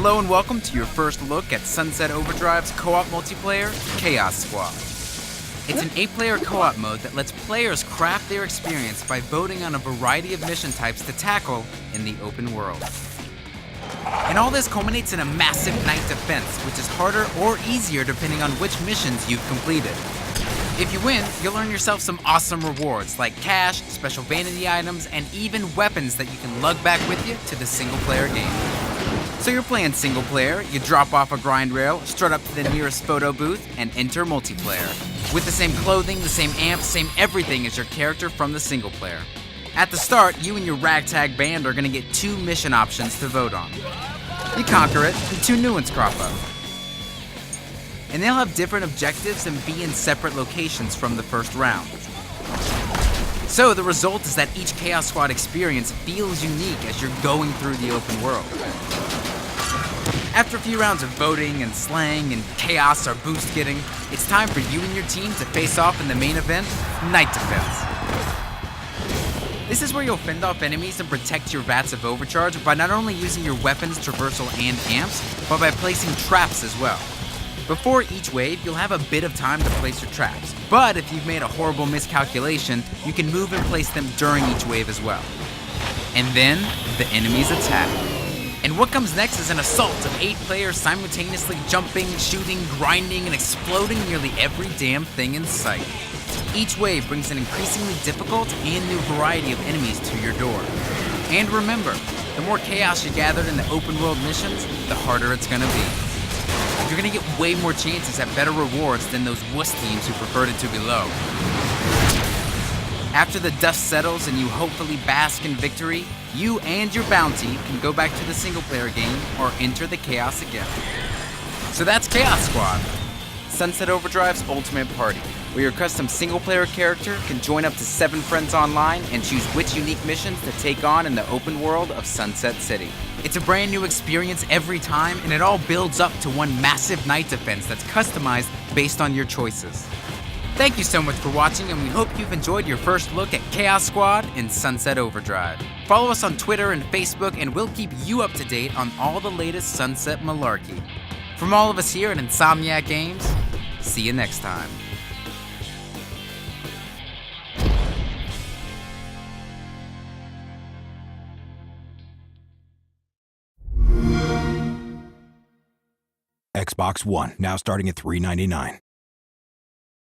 Hello and welcome to your first look at Sunset Overdrive's co-op multiplayer, Chaos Squad. It's an 8-player co-op mode that lets players craft their experience by voting on a variety of mission types to tackle in the open world. And all this culminates in a massive night defense, which is harder or easier depending on which missions you've completed. If you win, you'll earn yourself some awesome rewards like cash, special vanity items, and even weapons that you can lug back with you to the single-player game. So you're playing single-player, you drop off a grind rail, strut up to the nearest photo booth, and enter multiplayer. With the same clothing, the same amps, same everything as your character from the single-player. At the start, you and your ragtag band are going to get 2 mission options to vote on. You conquer it, and 2 new ones crop up. And they'll have different objectives and be in separate locations from the first round. So the result is that each Chaos Squad experience feels unique as you're going through the open world. After a few rounds of voting and slaying and chaos or boost getting, it's time for you and your team to face off in the main event, Night Defense. This is where you'll fend off enemies and protect your vats of overcharge by not only using your weapons, traversal, and amps, but by placing traps as well. Before each wave, you'll have a bit of time to place your traps, but if you've made a horrible miscalculation, you can move and place them during each wave as well. And then, the enemies attack. And what comes next is an assault of 8 players simultaneously jumping, shooting, grinding, and exploding nearly every damn thing in sight. Each wave brings an increasingly difficult and new variety of enemies to your door. And remember, the more chaos you gathered in the open world missions, the harder it's gonna be. You're gonna get way more chances at better rewards than those wuss teams who preferred it to be low. After the dust settles and you hopefully bask in victory, you and your bounty can go back to the single-player game or enter the chaos again. So that's Chaos Squad, Sunset Overdrive's ultimate party, where your custom single-player character can join up to 7 friends online and choose which unique missions to take on in the open world of Sunset City. It's a brand new experience every time, and it all builds up to one massive night defense that's customized based on your choices. Thank you so much for watching, and we hope you've enjoyed your first look at Chaos Squad in Sunset Overdrive. Follow us on Twitter and Facebook, and we'll keep you up to date on all the latest Sunset malarkey. From all of us here at Insomniac Games, see you next time. Xbox One, now starting at $399.